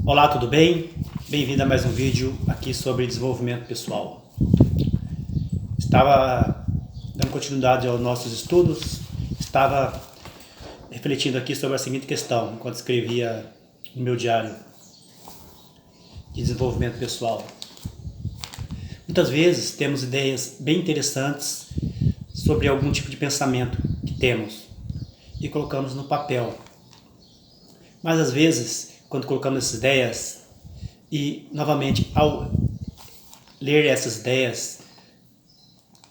Olá, tudo bem? Bem-vindo a mais um vídeo aqui sobre desenvolvimento pessoal. Estava dando continuidade aos nossos estudos, estava refletindo aqui sobre a seguinte questão, enquanto escrevia no meu diário de desenvolvimento pessoal. Muitas vezes temos ideias bem interessantes sobre algum tipo de pensamento que temos e colocamos no papel. Mas às vezes, quando colocamos essas ideias e novamente ao ler essas ideias,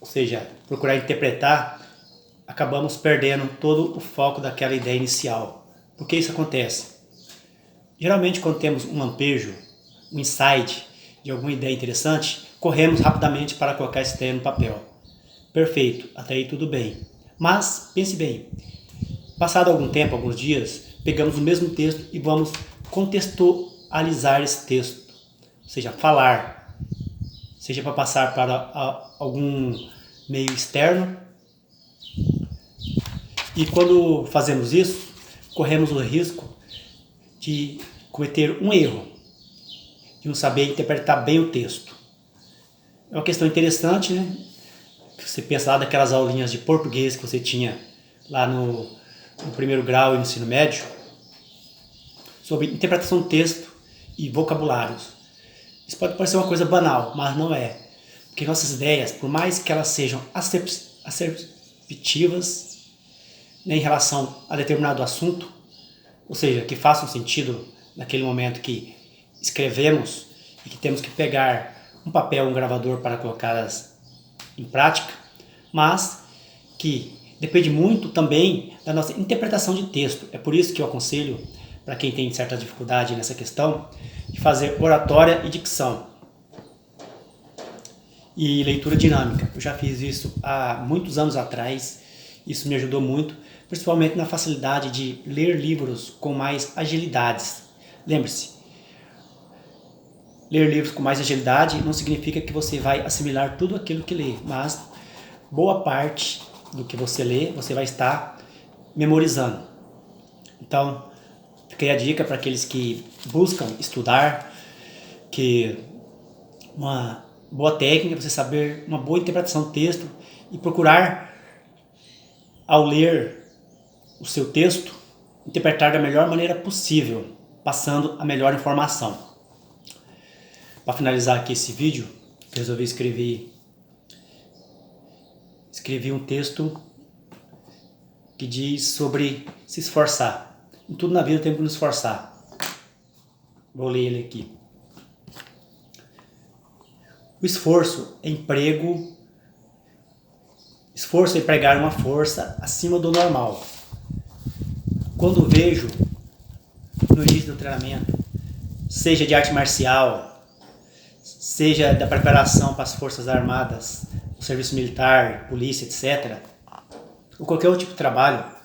ou seja, procurar interpretar, acabamos perdendo todo o foco daquela ideia inicial. Por que isso acontece? Geralmente quando temos um lampejo, um insight de alguma ideia interessante, corremos rapidamente para colocar essa ideia no papel. Perfeito, até aí tudo bem. Mas pense bem, passado algum tempo, alguns dias, pegamos o mesmo texto e vamos contextualizar esse texto, ou seja, falar, seja para passar para algum meio externo. E quando fazemos isso, corremos o risco de cometer um erro, de não saber interpretar bem o texto. É uma questão interessante, né? Você pensa lá daquelas aulinhas de português que você tinha lá no primeiro grau e no ensino médio, sobre interpretação do texto e vocabulários. Isso pode parecer uma coisa banal, mas não é. Porque nossas ideias, por mais que elas sejam assertivas, né, em relação a determinado assunto, ou seja, que façam sentido naquele momento que escrevemos e que temos que pegar um papel, um gravador para colocá-las em prática, mas que depende muito também da nossa interpretação de texto. É por isso que eu aconselho, para quem tem certa dificuldade nessa questão, de fazer oratória e dicção. E leitura dinâmica. Eu já fiz isso há muitos anos atrás, isso me ajudou muito, principalmente na facilidade de ler livros com mais agilidades. Lembre-se, ler livros com mais agilidade não significa que você vai assimilar tudo aquilo que lê, mas boa parte do que você lê, você vai estar memorizando. Então, fica aí a dica para aqueles que buscam estudar, que uma boa técnica é você saber uma boa interpretação do texto e procurar, ao ler o seu texto, interpretar da melhor maneira possível, passando a melhor informação. Para finalizar aqui esse vídeo, eu resolvi escrevi um texto que diz sobre se esforçar. Em tudo na vida temos que nos esforçar. Vou ler ele aqui. O esforço é empregar uma força acima do normal. Quando vejo no início do treinamento, seja de arte marcial, seja da preparação para as forças armadas, o serviço militar, polícia, etc., ou qualquer outro tipo de trabalho,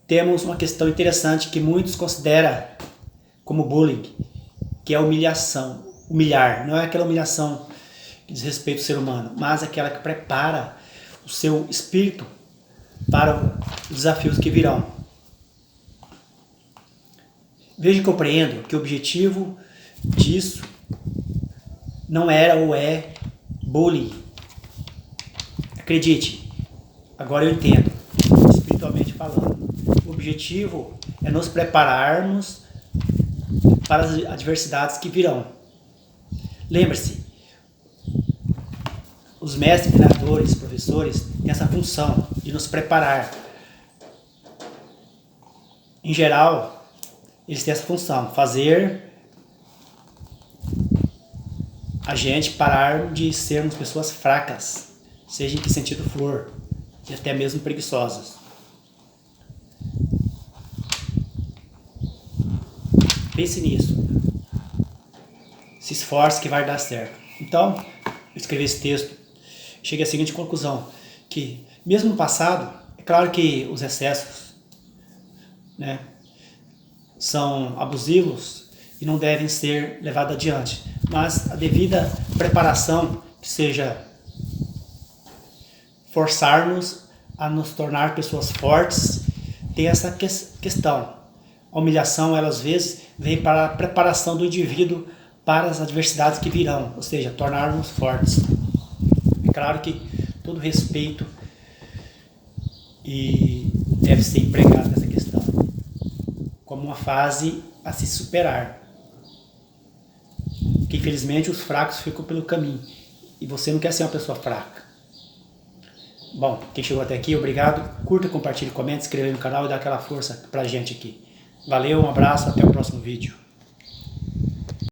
temos uma questão interessante que muitos consideram como bullying, que é a humilhação. Humilhar, não é aquela humilhação que diz respeito ao ser humano, mas aquela que prepara o seu espírito para os desafios que virão. Veja e compreendo que o objetivo disso não era ou é bullying. Acredite, agora eu entendo, espiritualmente falando. O objetivo é nos prepararmos para as adversidades que virão. Lembre-se, os mestres, treinadores, professores têm essa função de nos preparar. Em geral, eles têm essa função, fazer a gente parar de sermos pessoas fracas, seja em que sentido for, e até mesmo preguiçosas. Pense nisso. Se esforce que vai dar certo. Então, eu escrevi esse texto, cheguei à seguinte conclusão, que mesmo no passado, é claro que os excessos, né, são abusivos e não devem ser levados adiante, mas a devida preparação, que seja forçar-nos a nos tornar pessoas fortes, tem essa questão. A humilhação, ela às vezes, vem para a preparação do indivíduo para as adversidades que virão, ou seja, tornar-nos fortes. É claro que todo respeito e deve ser empregado nessa questão, como uma fase a se superar. Porque infelizmente os fracos ficam pelo caminho, e você não quer ser uma pessoa fraca. Bom, quem chegou até aqui, obrigado. Curta, compartilhe, comente, inscreva no canal e dá aquela força pra gente aqui. Valeu, um abraço, até o próximo vídeo.